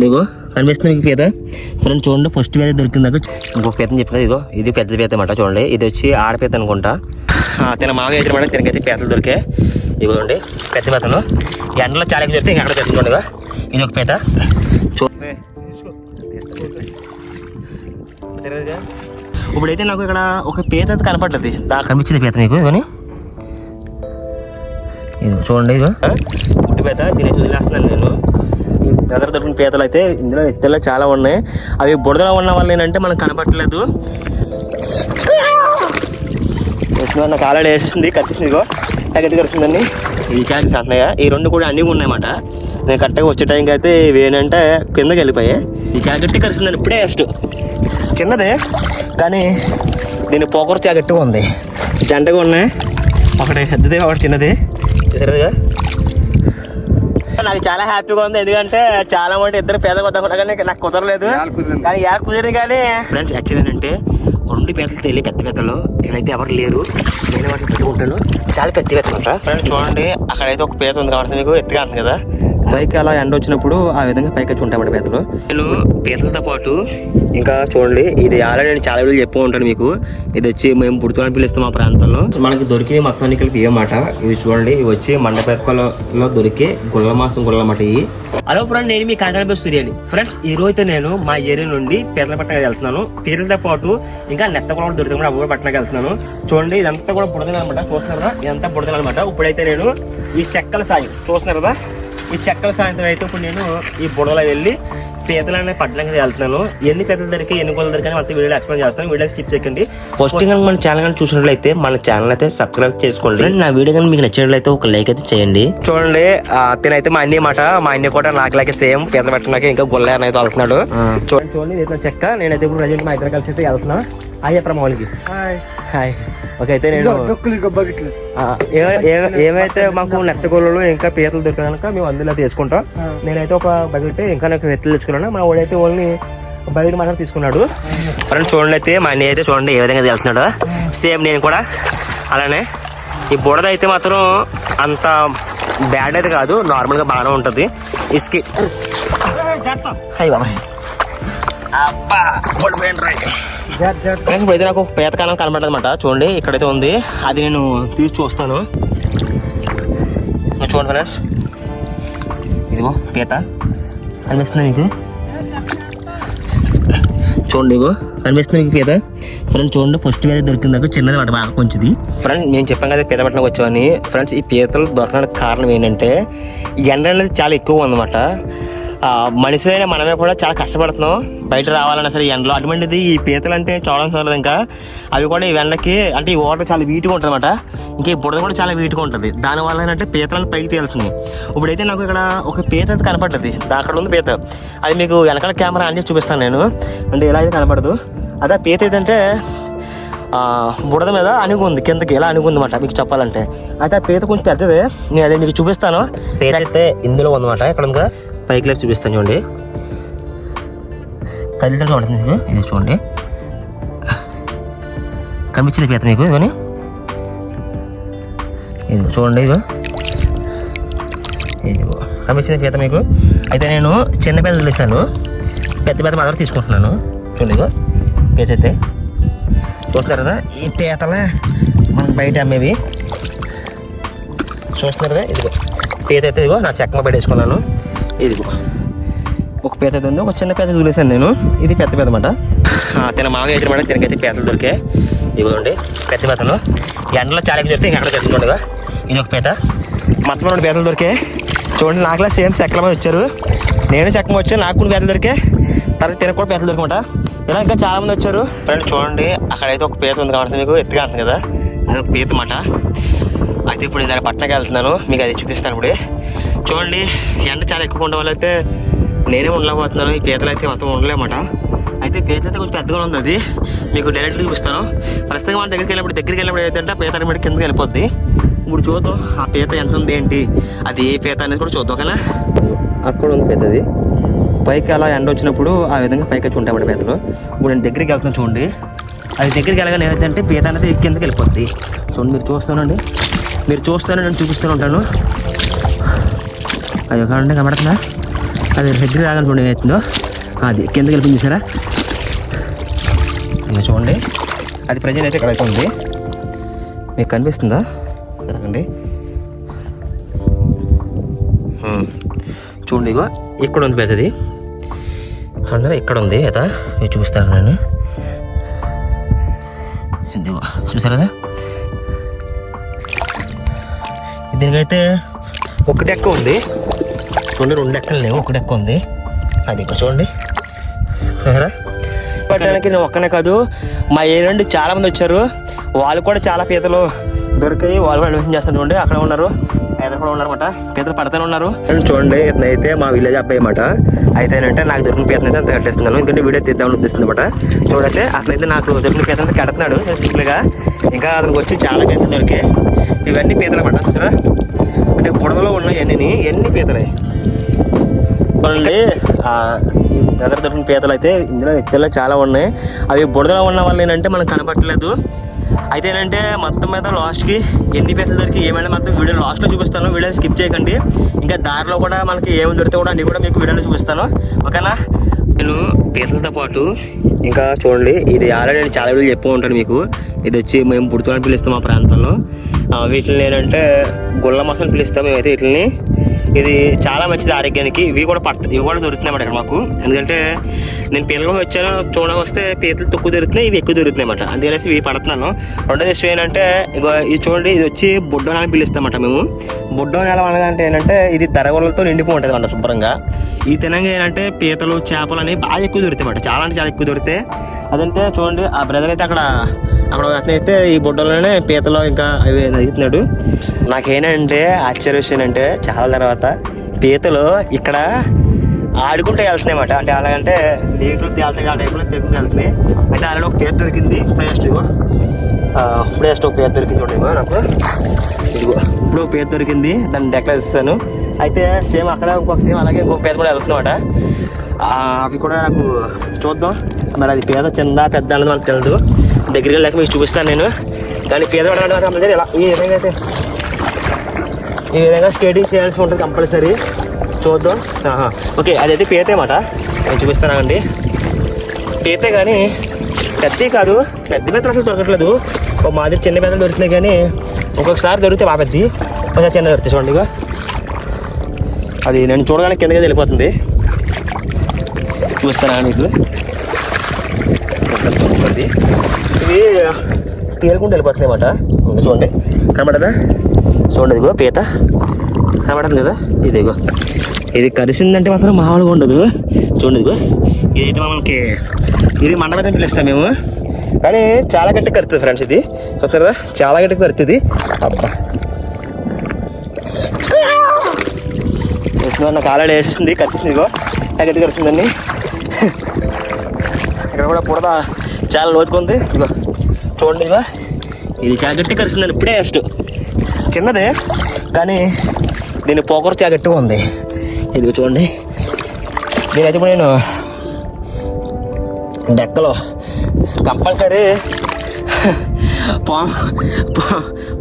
ఇగో కనిపిస్తుంది మీకు పీత ఫ్రెండ్ చూడండి. ఫస్ట్ పీత దొరికిందాక ఇంకొక పీతని చెప్పిన ఇదిగో ఇది పెద్ద పీత అన్నమాట. చూడండి ఇది వచ్చి ఆడపీత అనుకుంటా. తిన మామూలుగా అయితే మాట తినకైతే పీతలు దొరికే ఇదిగోండి పెద్ద పీతలు. ఎండలో చాలా దొరికితే ఇంకా అక్కడ తెచ్చుకోండి. ఇది ఒక పీత చూడండి. ఇప్పుడైతే నాకు ఇక్కడ ఒక పీత అయితే కనపడ్డది. దాకా కనిపించింది పీత మీకు ఇవన్నీ ఇది చూడండి. ఇదిగో పుట్టి పీత దీన్ని వదిలేస్తున్నాను నేను. ఈ బెదర్ దొరికిన పీతలు అయితే ఇందులో ఎత్తులో చాలా ఉన్నాయి. అవి బుడదలో ఉన్న వల్ల ఏంటంటే మనకు కనపట్టలేదు. నాకు ఆల్రెడీ వేసేసింది కరిసింది. ఇగో ప్యాకెట్ కరిసిందండి. ఈ క్యాక్స్ అంటున్నాయా ఈ రెండు కూడా అన్నీ ఉన్నాయన్నమాట. నేను కరెక్ట్గా వచ్చే టైంకి అయితే ఇవేంటంటే కిందకి వెళ్ళిపోయాయి. ఈ క్యాకెట్ కరిసిందండి ఇప్పుడే జస్ట్ చిన్నదే కానీ దీని పోకరు క్యాకెట్గా ఉంది. జంటగా ఉన్నాయి, ఒకటి పెద్దది ఒకటి చిన్నది. సరేగా నాకు చాలా హ్యాపీగా ఉంది. ఎందుకంటే చాలా మంది ఇద్దరు పేద కొద్దాం కానీ నాకు కుదరలేదు. కానీ కుదిరింది. కానీ ఫ్రెండ్స్ యాక్చువల్ ఏంటంటే రెండు పీతలు తెలియ పెద్ద పీతలు నేనైతే ఎవరు లేరు. నేను వాటిని పెట్టుకుంటాను. చాలా పెద్ద పీతలు అంట ఫ్రెండ్స్. చూడండి అక్కడైతే ఒక పీత ఉంది కాబట్టి మీకు ఎత్తుగా ఉంది కదా. పైకి అలా ఎండ వచ్చినప్పుడు ఆ విధంగా పైకి వచ్చి ఉంటాయన్నమాట పీతలు. నేను పీతలతో పాటు ఇంకా చూడండి ఇది ఆల్రెడీ నేను చాలా వీడియోలు చెప్పు ఉంటాను మీకు. ఇది వచ్చి మేము పుడుతుని పిలుస్తాం మా ప్రాంతంలో. మనకి దొరికి మొత్తాన్ని కలిపి ఇవ్వమాట. ఇది చూడండి ఇవి వచ్చి మండపేపకలో దొరికే గుల్ల మాసం గుల్ల అన్నమాట. ఇవి హలో ఫ్రెండ్, నేను మీ కాకినాడ సూర్యాని. ఫ్రెండ్స్ ఈ రోజు అయితే నేను మా ఏరియా నుండి పీతల పట్టణానికి వెళ్తున్నాను. పీతలతో పాటు ఇంకా నెత్త కూడా దొరుకుతుంది అవి కూడా పట్టణానికి వెళ్తున్నాను. చూడండి ఇదంతా కూడా బుడదలు అనమాట. చూస్తున్నారు కదా ఇదంతా బుడదలు అనమాట. ఇప్పుడైతే నేను ఈ చెక్కల సాయం చూస్తున్నారు కదా, ఈ చెక్కల సాయంత్రం అయితే ఇప్పుడు నేను ఈ బుడదలో వెళ్ళి పీతలు అనే పట్టణానికి వెళ్తున్నాను. ఎన్ని పీతలు దొరికి ఎన్ని కొలు దొరికి మొత్తం వీడియో ఎక్స్ప్లెయిన్ చేస్తాను. వీడియో స్కిప్ చేయకండి. ఫస్ట్ కనుక మన ఛానల్ కానీ చూసినట్లయితే మన ఛానల్ అయితే సబ్స్క్రైబ్ చేసుకోండి. నా వీడియో కానీ మీకు నచ్చినట్లయితే ఒక లైక్ అయితే చేయండి. చూడండి తినైతే మా అన్ని మాట మా అన్ని కూడా నాకులాగే సేమ్ పీతలు పట్టడానికి ఇంకా గుల్ల అయితే వెళ్తున్నాడు. చూడండి ఇది చెక్క. నేనైతే ఇప్పుడు ప్రజెంట్ మా ఇద్దరు కలిసి అయితే వెళ్తున్నాను. Hi ప్రమాణికి hi. ఓకే అయితే నేను ఏమైతే మాకు నెత్త గొల్లలు ఇంకా పీతలు దొరికిన కనుక మేము అందులో తీసుకుంటాం. నేనైతే ఒక బకెట్ ఇంకా నాకు నెత్తలు తెచ్చుకున్నాను. మా వాడైతే ఓన్లీ బకెట్ మాత్రం తీసుకున్నాడు. ఫ్రెండ్స్ చూడండి అయితే మా అన్నయ్య అయితే చూడండి ఏ విధంగా వెళ్తున్నాడు. సేమ్ నేను కూడా అలానే. ఈ బుడద అయితే మాత్రం అంత బ్యాడ్ అయితే కాదు, నార్మల్గా బాగానే ఉంటుంది. ఇసుకి హాయ్ బాబాయ్ అబ్బా ఇప్పుడైతే నాకు పీత కాలం కనబడదు అనమాట. చూడండి ఇక్కడైతే ఉంది, అది నేను తీసి చూస్తాను. చూడండి ఫ్రెండ్స్ ఇదిగో పీత కనిపిస్తుంది మీకు. చూడండి ఇగో కనిపిస్తుంది మీకు పీత. ఫ్రెండ్స్ చూడండి ఫస్ట్ పీత దొరికిందాక చిన్నది మాట బాగా కొంచెది. ఫ్రెండ్స్ నేను చెప్పాను కదా పీత పట్టణకు వచ్చామని. ఫ్రెండ్స్ ఈ పీతలు దొరకడానికి కారణం ఏంటంటే ఎండ అనేది చాలా ఎక్కువ ఉందన్నమాట. మనుషులైనా మనమే కూడా చాలా కష్టపడుతున్నాం బయట రావాలన్నా సరే ఎండలో. అటువంటిది ఈ పీతలు అంటే చూడడం చూడదు. ఇంకా అవి కూడా ఈ ఎండకి అంటే ఈ వాటర్ చాలా వీటిగా ఉంటుంది అనమాట. ఇంకా ఈ బుడద కూడా చాలా వీటిగా ఉంటుంది. దానివల్ల ఏంటంటే పీతలను పైకి తేలుతున్నాయి. ఇప్పుడైతే నాకు ఇక్కడ ఒక పీత అయితే కనపడ్డది. అక్కడ ఉంది పీత. అది మీకు వెనకాల కెమెరా అని చూపిస్తాను నేను. అంటే ఇలా అయితే కనపడదు. అదే పీత ఏంటంటే బుడద మీద అణుగుంది, కిందకి ఇలా అణుగుంది అనమాట మీకు చెప్పాలంటే. అయితే ఆ పీత కొంచెం పెద్దదే. నేను అదే మీకు చూపిస్తాను. పీత అయితే ఇందులో ఉందన్నమాట. ఇక్కడ ఉందా పైకి లేచి చూపిస్తాను చూడండి. కదిలితగా ఉంటుంది మీకు. ఇది చూడండి కనిపించింది పీత మీకు. ఇవన్నీ ఇది చూడండి ఇదిగో ఇదిగో కనిపించింది పీత మీకు. అయితే నేను చిన్న పీత వదిలేసాను, పెద్ద పీత మాత్రం తీసుకుంటున్నాను. చూడండి ఇగో పీత అయితే చూస్తున్నారు కదా. ఈ పీతలే మనకు బయట అమ్మేవి చూస్తున్నారు కదా. ఇదిగో పీత అయితే ఇదిగో నా చెక్క బయట వేసుకున్నాను. ఇదిగో ఒక పీత అయితే ఉంది, ఒక చిన్న పీత చూలేసాను నేను. ఇది పెద్ద పీత అన్నమాట. తిన మామూలుగా అయితే మాట తినకైతే పీతలు దొరికే ఇదిగోండి పెద్ద పీతలు. ఎండలో చాలా దొరికితే ఇంకా అక్కడ తెచ్చుకోండిగా. ఇది ఒక పీత. మొత్తం రెండు పీతలు దొరికే. చూడండి నాకులా సేమ్ చెక్కల మీద వచ్చారు. నేను చెక్క వచ్చాను, నాకు కొన్ని పీతలు దొరికే. తర్వాత తినకు కూడా పీతలు దొరికమాట. ఇలా ఇంకా చాలా మంది వచ్చారు. ఫ్రెండ్ చూడండి అక్కడైతే ఒక పీత ఉంది కాబట్టి మీకు ఎత్తుగా ఉంటుంది కదా, అది ఒక పీత అన్నమాట. అయితే ఇప్పుడు దాని పట్టణకి వెళ్తున్నాను, మీకు అది చూపిస్తాను. ఇప్పుడు చూడండి ఎండ చాలా ఎక్కువ ఉండే వాళ్ళు అయితే నేనే ఉండలేకపోతున్నాను. ఈ పీతలు అయితే మొత్తం ఉండలేమాట. అయితే పీత అయితే కొంచెం పెద్దగా ఉంది, అది మీకు డైరెక్ట్గా చూపిస్తాను. ప్రస్తుతంగా మన దగ్గరికి వెళ్ళినప్పుడు ఏంటంటే పీత అనేది కిందకి వెళ్ళిపోద్ది. ఇప్పుడు చూద్దాం ఆ పీత ఎంత ఉంది ఏంటి, అది ఏ పీత అనేది కూడా చూద్దాం. ఓకేనా అక్కడ ఉంది పీత. అది పైకి అలా ఎండ వచ్చినప్పుడు ఆ విధంగా పైకి వచ్చి ఉంటాయి పీతలు. ఇప్పుడు నేను దగ్గరికి వెళ్తున్నాను చూడండి. అది దగ్గరికి వెళ్ళగానే ఏమైందంటే పీత అనేది కిందకి వెళ్ళిపోద్ది. చూడండి మీరు చూస్తానండి, నేను చూపిస్తూనే ఉంటాను. అది కాదండి కనబడుతుందా అది దగ్గర రాగానే అవుతుందో అది కిందకి వెళ్ళిపోయింది సరే ఇంకా చూడండి అది ప్రజెంట్ అయితే ఇక్కడైతే ఉంది మీకు కనిపిస్తుందా సరే అండి చూడండి ఇగో ఇక్కడ ఉంది పెద్దది అందరూ ఇక్కడ ఉంది కదా మీరు చూపిస్తాను నేను ఇదిగో చూసారు కదా దీనికైతే ఒకటి ఎక్క ఉంది చూడండి 2 ఎక్కలు లేవు ఒకటి ఎక్క ఉంది అది ఇక్కడ చూడండి సరే పట్టడానికి నేను ఒక్కనే కాదు మా ఏరియా నుండి చాలా మంది వచ్చారు వాళ్ళు కూడా చాలా పీతలు దొరికాయి వాళ్ళు కూడా అన్వేషణ చేస్తారు చూడండి అక్కడ ఉన్నారు పీతలు కూడా ఉన్నారన్నమాట పీతలు పడతానే ఉన్నారు చూడండి ఇతనైతే మా విలేజ్ అబ్బాయి అన్నమాట అయితే ఏంటంటే నాకు దొరికిన పీతలు అయితే అంత కట్టేస్తున్నాను ఎందుకంటే వీడియో తీద్దామని ఉద్దేశిస్తుంది అనమాట చూడండి అట్లయితే నాకు దొరికిన పీతలు అయితే కడుతున్నాడు సింపుల్గా ఇంకా అతనికి వచ్చి చాలా పీతలు దొరికాయి ఇవన్నీ పీతలు అన్నమాట చూసారా అంటే బుడదలో ఉన్నాయి ఎన్ని పీతలే చూడండి దగ్గర దొరికిన పీతలు అయితే ఇందులో ఎత్తుల్లో చాలా ఉన్నాయి అవి బుడదలో ఉన్న వాళ్ళు ఏంటంటే మనకు కనపట్టలేదు అయితే ఏంటంటే మొత్తం మీద లాస్ట్కి ఎన్ని పీతలు దొరికి ఏమైనా మొత్తం వీడియో లాస్ట్లో చూపిస్తాను వీడియో స్కిప్ చేయకండి ఇంకా దారిలో కూడా మనకి ఏమి దొరికితే కూడా అన్నీ కూడా మీకు వీడియోలో చూపిస్తాను ఓకేనా నేను పీతలతో పాటు ఇంకా చూడండి ఇది ఆల్రెడీ నేను చాలా వీడియోలు చెప్పు ఉంటాను మీకు ఇది వచ్చి మేము పుడుతులని పిలుస్తాం మా ప్రాంతంలో వీటిని ఏంటంటే గుల్ల మసాలను పిలుస్తాం మేమైతే వీటిని ఇది చాలా మంచిది ఆరోగ్యానికి ఇవి కూడా దొరుకుతున్నాయి అన్నమాట ఇక్కడ మాకు ఎందుకంటే నేను పీతలు వచ్చాను చూడడానికి వస్తే పీతలు తక్కువ దొరుకుతున్నాయి ఇవి ఎక్కువ దొరుకుతున్నాయి అన్నమాట అందుకనేసి ఇవి పడుతున్నాను రెండో విషయం ఏంటంటే ఇది చూడండి ఇది వచ్చి బొడ్డో నెల పిలుస్తామన్నమాట మేము బొడ్డో నెల అనగానే ఏంటంటే ఇది తరగలతో నిండిపోయి ఉంటుంది అన్నమాట శుభ్రంగా ఈ తినంగా ఏంటంటే పీతలు చేపలు అనేవి బాగా ఎక్కువ దొరుకుతాయి అన్నమాట చాలా అంటే చాలా ఎక్కువ దొరుకుతాయి అదంటే చూడండి ఆ బ్రదర్ అయితే అక్కడ అతనైతే ఈ బొడ్డలోనే పీతలు ఇంకా అవి తగ్గుతున్నాడు నాకేంటంటే ఆశ్చర్య విషయం ఏంటంటే చాలా తర్వాత పీతలు ఇక్కడ ఆడుకుంటూ వెళ్తున్నాయి అన్నమాట అంటే అలాగంటే నీటిలో తేలుతాయి ఆ టైంలో తెగులు వెళ్తున్నాయి అయితే ఆల్రెడీ ఒక పీత దొరికింది ఇప్పుడే ఒక పీత దొరికింది చూడండి నాకు ఇదిగో ఇప్పుడు పీత దొరికింది దాన్ని డెక్లర్ ఇస్తాను అయితే సేమ్ అక్కడ సేమ్ అలాగే ఇంకొక పీత కూడా వెళ్తున్నమాట అవి కూడా నాకు చూద్దాం మరి అది పీత చిన్న పెద్ద అన్నది మనకు తెలియదు దగ్గరికి వెళ్ళాక మీకు చూపిస్తాను నేను దాన్ని పీత పడాలంటే ఇలా ఈ విధంగా స్కేటింగ్ చేయాల్సి ఉంటుంది కంపల్సరీ చూద్దాం ఓకే అదైతే పీతే అన్నమాట నేను చూపిస్తానండి పీతే కానీ పెద్దవి కాదు పెద్ద పీతలు అసలు దొరకట్లేదు ఒక మాదిరి చిన్న పీతలు దొరుకుతున్నాయి కానీ ఒక్కొక్కసారి దొరికితే బాగా పెద్దవి ఒకసారి చిన్న దొరుకుతాయి చూడండి ఇక అది నేను చూడగానే కిందగా వెళ్ళిపోతుంది చూపిస్తానా మీకు ఇవి తేలుకుంటూ వెళ్ళిపోతున్నాయి అన్నమాట చూడండి కనబడదా చూడండి ఇదిగో పీత కనబడదు కదా ఇదిగో ఇది కరిసిందంటే మాత్రం మామూలుగా ఉండదు చూడండి ఇదిగో ఇదైతే మనకి ఇది మండలం పిలుస్తాం మేము కానీ చాలా గట్టిగా కరుతుంది ఫ్రెండ్స్ ఇది చూస్తారు కదా చాలా గట్టిగా కరుతుంది అబ్బా నాకు ఆల్రెడీ వేసేసింది కరిసింది ఇదిగో గట్టిగా కరిసిందండి ఇక్కడ కూడా బుడద చాలా లోతుకుంది ఇదిగో చూడండి ఇదిగో ఇది చాలా గట్టిగా కరిసిందండి ఇప్పుడే ఫస్ట్ చిన్నదే కానీ దీని పోకరు చాలా గట్టిగా ఉంది ఇదిగో చూడండి నేనైతే ఇప్పుడు నేను డెక్కలో కంపల్సరీ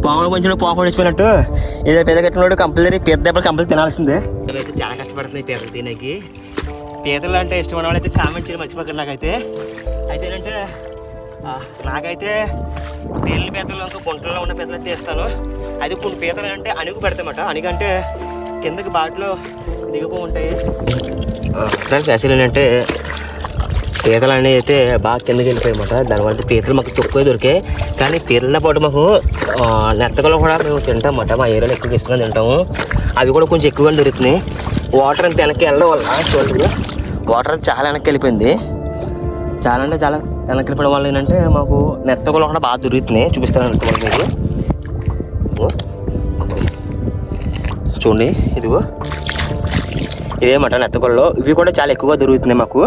పాములు కొంచెం పోకడు వచ్చిపోయినట్టు ఏదో పెద్ద కట్టినోడు కంపల్సరీ పీత దెబ్బలు కంపల్సరీ తినాల్సిందే అయితే చాలా కష్టపడుతుంది పీతలు తినకి పీతలు అంటే ఇష్టమైన వాళ్ళైతే కామెంట్ చేయడం మర్చిపోకండి నాకైతే అయితే ఏంటంటే నాకైతే తేలిన పీతలు అంతా గుంటల్లో ఉన్న పీతలు అయితే తీస్తాను అది కొన్ని పీతలు అంటే అణుగు పెడతామట అణిగంటే కిందకి బాటిలో దిగిపో ఉంటాయి ఫ్రెండ్స్ యాక్చువల్ ఏంటంటే పీతలు అనేవి అయితే బాగా కిందకి వెళ్ళిపోయాయన్నమాట దానివల్ల పీతలు మాకు తక్కువ దొరికాయి కానీ పీతలతో పాటు మాకు నెత్తకలు కూడా మేము తింటామన్నమాట మా ఏరియాలో ఎక్కువ ఇష్టంగా తింటాము అవి కూడా కొంచెం ఎక్కువగా దొరుకుతున్నాయి వాటర్ అంత వెనక్కి వెళ్ళడం వల్ల చూడండి వాటర్ చాలా వెనక్కి వెళ్ళిపోయింది చాలా అంటే చాలా వెనక్కి వెళ్ళిపోవడం వల్ల ఏంటంటే మాకు నెత్తకలు కూడా బాగా దొరుకుతున్నాయి చూపిస్తాను నెత్తకలు మీకు చూడండి ఇదిగో ఇదేమాట నెత్తకల్లో ఇవి కూడా చాలా ఎక్కువగా దొరుకుతున్నాయి మాకు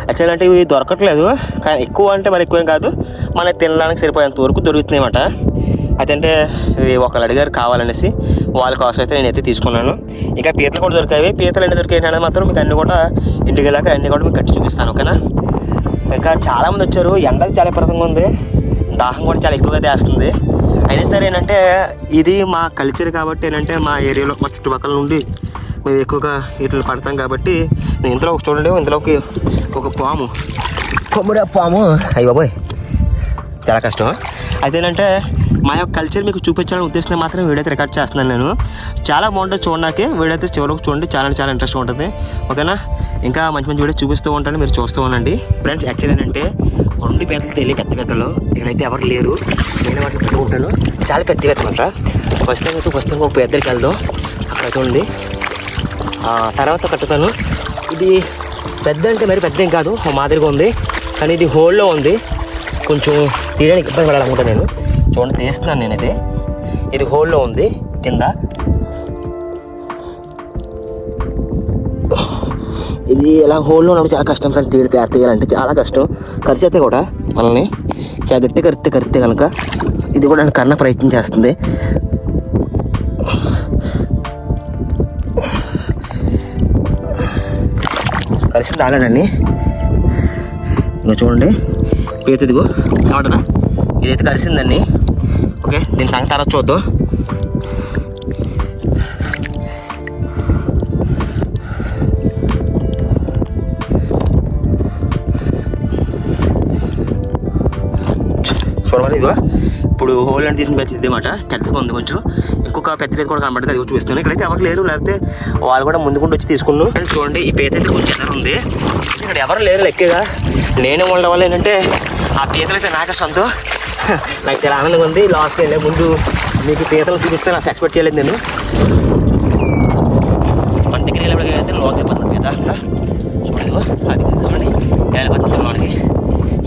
యాక్చువల్ అంటే ఇవి దొరకట్లేదు కానీ ఎక్కువ అంటే మరి ఎక్కువేం కాదు మనకి తినడానికి సరిపోయేంత వరకు దొరుకుతున్నాయి అన్నమాట అదంటే ఇవి ఒకళ్ళు అడిగారు కావాలనేసి వాళ్ళ కోసం అయితే నేనైతే తీసుకున్నాను ఇంకా పీతలు కూడా దొరికాయి పీతలు అన్నీ దొరికాయి అనేది మాత్రం మీకు అన్నీ కూడా ఇంటికి వెళ్ళాక అన్నీ కూడా మీకు కట్టి చూపిస్తాను ఓకేనా ఇంకా చాలామంది వచ్చారు ఎండ చాలా విపరీతంగా ఉంది దాహం కూడా చాలా ఎక్కువగా చేస్తుంది అయినా సరే ఏంటంటే ఇది మా కల్చర్ కాబట్టి ఏంటంటే మా ఏరియాలో మా చుట్టుపక్కల నుండి మేము ఎక్కువగా ఇట్లా పడతాం కాబట్టి నేను ఇంతలో చూడండి, ఇంతలోకి ఒక పాము, కొమ్మడి పాము, అయ్యి బాబోయ్ చాలా కష్టం. అయితే ఏంటంటే మా యొక్క కల్చర్ మీకు చూపించాలని ఉద్దేశంతో మాత్రం వీడియో అయితే రికార్డ్ చేస్తున్నాను నేను. చాలా బాగుంటుంది చూడడానికి, వీడియో అయితే చివరికి చూడండి, చాలా ఇంట్రెస్ట్గా ఉంటుంది. ఓకేనా, ఇంకా మంచి వీడియో చూపిస్తూ ఉంటాను, మీరు చూస్తూ ఉండండి. ఫ్రెండ్స్ యాక్చువల్ ఏంటంటే 2 పీతలు తెలియ పెద్ద పెద్దలు ఇక్కడైతే ఎవరు లేరు, నేను వాటిని పెట్టుకుంటాను. చాలా పెద్ద పెద్దలు అంట. ప్రస్తుతం ఒక పెద్దకి వెళ్దాం, అక్కడైతే ఉంది, తర్వాత కట్టుతాను. ఇది పెద్ద అంటే మరి పెద్ద ఏం కాదు, మాదిరిగా ఉంది, కానీ ఇది హోల్లో ఉంది, కొంచెం తీయడానికి ఇబ్బంది పడాలనుకుంటాను నేను. చూడండి తీస్తున్నాను నేనైతే, ఇది హోల్లో ఉంది కింద. ఇది ఇలా హోల్లో ఉన్నప్పుడు చాలా కష్టం ఫ్రెండ్స్, తీయాలంటే చాలా కష్టం, కరిచేస్తే కూడా మనల్ని చాలా గట్టి కరిస్తే కనుక ఇది కూడా నన్ను కన్నా ప్రయత్నం చేస్తుంది. కలిసి తాగానండి. ఇంకా చూడండి పీత ఇదిగో కావడదా, ఇదైతే కలిసిందండి. ఓకే, దీని సంగతి తర్వాత చూద్దాం. చూడండి ఇదిగో ఇప్పుడు హోల్ అని తీసిన పెద్ద ఇదేమాట, పెద్దగా ఉంది కొంచెం. ఇంకొక పెద్ద పీత కూడా కనబడుతుంది, అది చూపిస్తాను. ఇక్కడైతే ఎవరు లేరు, లేకపోతే వాళ్ళు కూడా ముందుకుంటూ వచ్చి తీసుకున్నాను. చూడండి ఈ పీత అయితే కొంచెం ఎదురు ఉంది, ఇక్కడ ఎవరు లేరు లెక్కగా. నేనే ఉండడం వల్ల ఏంటంటే ఆ పీతలు అయితే నాకే సొంతం, నాకు చాలా ఆనందంగా ఉంది. లాస్ట్ వెళ్ళే ముందు మీకు పీతలు చూపిస్తే నాకు ఎక్స్పెక్ట్ చేయలేదు నేను. మన దగ్గర వెళ్ళినప్పుడైతే లోకి వెళ్ళిపోతున్నాను పీత అట్లా. చూడండి అది చూడండి వెళ్ళిపోతుంది లోనికి,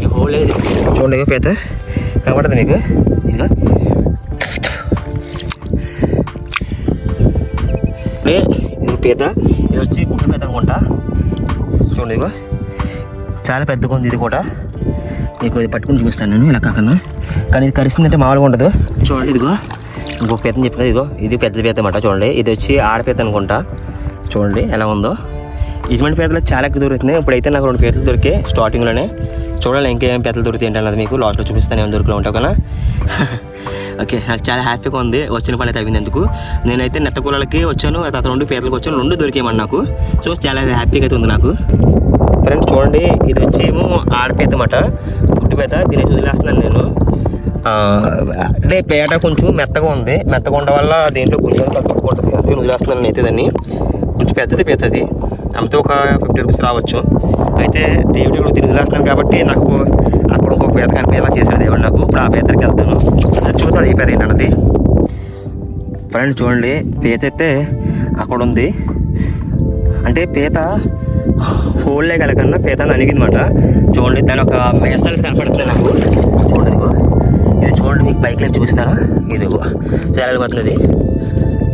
ఈ హోల్ లేదు చూడండి పీత కనబడుతుంది మీకు. ఇదిగో ఇది పీత, ఇది వచ్చి గుడ్డు పీత అనుకుంటా. చూడండి ఇదిగో చాలా పెద్దగా ఉంది, ఇది కూడా మీకు ఇది పట్టుకుని చూపిస్తాను నేను ఇలా కాకుండా. కానీ ఇది కరిసిందంటే మామూలుగా ఉండదు. చూడండి ఇదిగో ఇంకొక పీతని చెప్తున్నా, ఇదిగో ఇది పెద్ద పీత అన్నమాట. చూడండి ఇది వచ్చి ఆడపీత అనుకుంటా, చూడండి ఎలా ఉందో. ఇటువంటి పీతలు చాలా ఎక్కువ దొరుకుతున్నాయి. ఇప్పుడైతే నాకు 2 పీతలు దొరికాయి స్టార్టింగ్లోనే. చూడాలి ఇంకేం పీతలు దొరుకుతాయి ఏంటన్నది మీకు లాస్ట్లో చూపిస్తాను, ఏమైనా దొరుకుతూ ఉంటావు కదా. ఓకే, నాకు చాలా హ్యాపీగా ఉంది, వచ్చిన పని అయితే అయింది. ఎందుకు నేనైతే నెత్తకూలకి వచ్చాను, తర్వాత 2 పీతలకు వచ్చాను, 2 దొరికేయమని నాకు. సో చాలా హ్యాపీగా అయితే ఉంది నాకు. ఫ్రెండ్స్ చూడండి ఇది వచ్చి ఏమో ఆడపీత అన్నమాట, గుడ్డిపీత. దీన్ని వదిలేస్తున్నాను నేను. అంటే పీట కొంచెం మెత్తగా ఉంది, మెత్తగా ఉండడం వల్ల దీంట్లో కొంచెం తక్కువ అందుకే వదిలేస్తున్నాను అయితే దాన్ని. కొంచెం పెద్దది పీతది, అమ్మితే ఒక 50 రూపీస్ రావచ్చు. అయితే దేవుడు ఇక్కడ తిరిగి వదిలేస్తున్నాను కాబట్టి నాకు అక్కడ ఇంకొక పీత కనిపించేలా చేశాడు దేవుడు నాకు. ఇప్పుడు ఆ పీతకి వెళ్తాను, చూద్దాం ఈ పీత ఏంటన్నది. ఫ్రెండ్స్ చూడండి పీత అయితే అక్కడ ఉంది, అంటే పీత హోల్లే కలకన్నా పీత అనిగిందన్నమాట. చూడండి దాని ఒక మేస్తాలు కనపడుతుంది నాకు. చూడండి ఇదిగో ఇది చూడండి, మీకు బైక్ లైఫ్ చూపిస్తాను. ఇదిగో చాలా వెళ్ళిపోతుంది,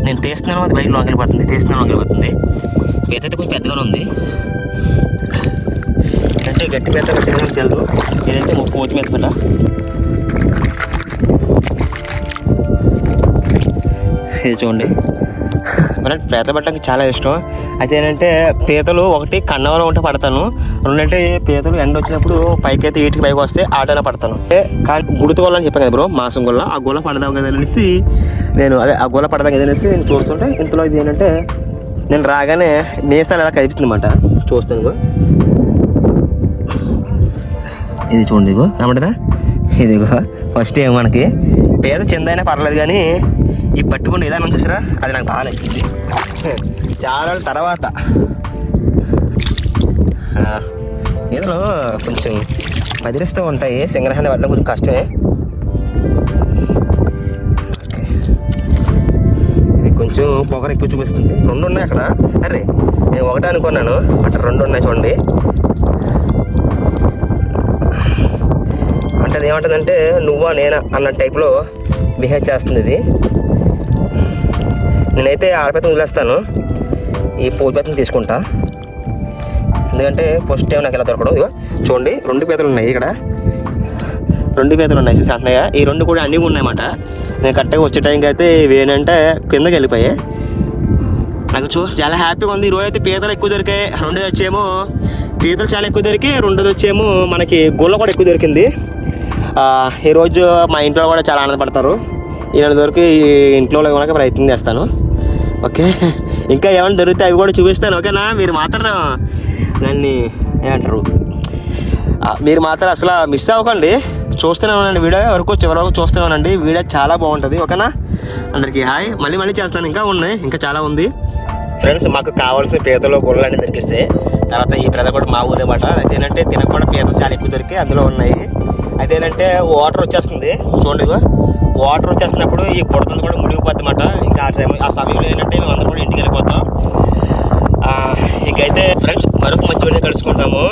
నేను తీస్తున్నాను అది బైక్ లోకి వెళ్ళిపోతుంది, తీస్తున్నాను లోకి వెళ్ళిపోతుంది. పీత అయితే కొంచెం పెద్దగానే ఉంది, అంటే గట్టి పీత గట్టిగా తెలుసు. ఇదైతే కోతి మీద పీట. ఇది చూడండి మరి పీతలు పట్టడానికి చాలా ఇష్టం. అయితే ఏంటంటే పీతలు ఒకటి కన్నవరం ఉంటే పడతాను, 2 అంటే పీతలు ఎండ వచ్చినప్పుడు పైకి అయితే ఈటికి పైకి వస్తే ఆటైనా పడతాను. కానీ గుర్తుకోవాలని చెప్పాను కదా బ్రో, మాసం గుల్ల ఆ గుల్ల పడదాం కదా అనేసి నేను ఆ గుల్ల పడదాం కదా అనేసి నేను చూస్తుంటే ఇంతలో ఇది ఏంటంటే నేను రాగానే మేసాలు ఎలా కనిపిస్తుంది అన్నమాట. చూస్తాను ఇది చూడండి, ఇగో ఏమంటదా ఇదిగో ఫస్ట్ ఏమో మనకి పీత చిన్నదైనా పర్లేదు, కానీ ఈ పట్టుకుని విధానం చూసారా అది నాకు బాగా నచ్చింది. చాలా తర్వాత ఏదో కొంచెం బదిలిస్తూ ఉంటాయి, సింగల్ హ్యాండ్ పట్టడం కొంచెం కష్టమే. ఇది కొంచెం పొగరు ఎక్కువ చూపిస్తుంది. 2 ఉన్నాయి అక్కడ, అరే నేను ఒకటే అనుకున్నాను అట్లా 2 ఉన్నాయి చూడండి. అంటే అది ఏమంటుందంటే నువ్వా నేనా అన్న టైప్లో బిహేవ్ చేస్తుంది ఇది. నేనైతే ఆడపీతను వదిలేస్తాను, ఈ పూలపీతను తీసుకుంటా, ఎందుకంటే ఫస్ట్ టైం నాకు ఎలా దొరకడం. ఇదిగో చూడండి 2 పీతలు ఉన్నాయి ఇక్కడ, 2 పీతలు ఉన్నాయి చూసి అంటున్నాయా. ఈ 2 కూడా అన్నీ ఉన్నాయన్నమాట. నేను కరెక్ట్గా వచ్చే టైంకి అయితే ఇవి ఏంటంటే కిందకి వెళ్ళిపోయాయి. నాకు చాలా హ్యాపీగా ఉంది. ఈరోజు అయితే పీతలు ఎక్కువ దొరికాయి. 2 వచ్చేమో పీతలు చాలా ఎక్కువ దొరికాయి, 2 వచ్చేమో మనకి గుల్ల కూడా ఎక్కువ దొరికింది. ఈరోజు మా ఇంట్లో కూడా చాలా ఆనందపడతారు. ఈ 2 దొరికి ఇంట్లో కనుక ప్రయత్నం చేస్తాను. ఓకే, ఇంకా ఏమైనా దొరికితే అవి కూడా చూపిస్తాను. ఓకేనా? మీరు మాత్రం నన్ను ఏమంటారు, మీరు మాత్రం అసలు మిస్ అవ్వకండి. చూస్తూనే ఉండండి వీడియో వరకు, చివరి వరకు చూస్తూనే ఉండండి. వీడియో చాలా బాగుంటుంది. ఓకేనా? అందరికీ హాయ్. మళ్ళీ చేస్తాను. ఇంకా ఉన్నాయి, ఇంకా చాలా ఉంది ఫ్రెండ్స్. మాకు కావాల్సిన పీతలు గుళ్ళలు అన్నీ దొరికిస్తాయి. తర్వాత ఈ పీత కూడా మా ఊరే మాట. అయితే ఏంటంటే తినకు కూడా పీతలు చాలా ఎక్కువ దొరికి అందులో ఉన్నాయి. అయితే ఏంటంటే వాటర్ వచ్చేస్తుంది చూడండి. వాటర్ వచ్చేస్తున్నప్పుడు ఈ బుడతంతా కూడా మునిగిపోద్ది అన్నమాట. ఇంకా ఆ సమయంలో ఏంటంటే మేము అందరం కూడా ఇంటికి వెళ్ళిపోతాం. ఇంకైతే ఫ్రెండ్స్ మరొక మంచి వీడియో కలుసుకుంటాము.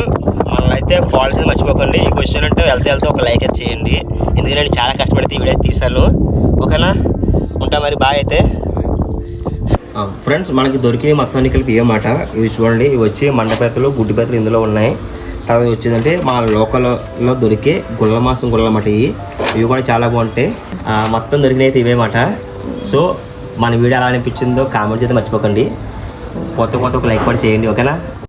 మనల్ని అయితే ఫాలో చేసి మర్చిపోకండి. ఈ క్వశ్చన్ అంటే వెళ్తే ఒక లైక్ అయితే చేయండి. ఎందుకంటే నేను చాలా కష్టపడితే ఈ వీడియో తీసాను. ఓకేనా? ఉంటా మరి, బాయ్. అయితే ఫ్రెండ్స్ మనకి దొరికినవి మొత్తాన్ని కలిపి ఏమాట ఇవి చూడండి. ఇవి వచ్చి మండపేతలు, గుడ్డి పేతలు ఇందులో ఉన్నాయి. తర్వాత వచ్చేదంటే మా లోకల్లో దొరికే గుళ్ళ మాసం గుళ్ళమాట. ఇవి కూడా చాలా బాగుంటాయి. మొత్తం దొరికినవి అయితే ఇవేమాట. సో మన వీడియో ఎలా అనిపించిందో కామెంట్ చేస్తే మర్చిపోకండి. కొత్త ఒక లైక్ కూడా చేయండి. ఓకేనా?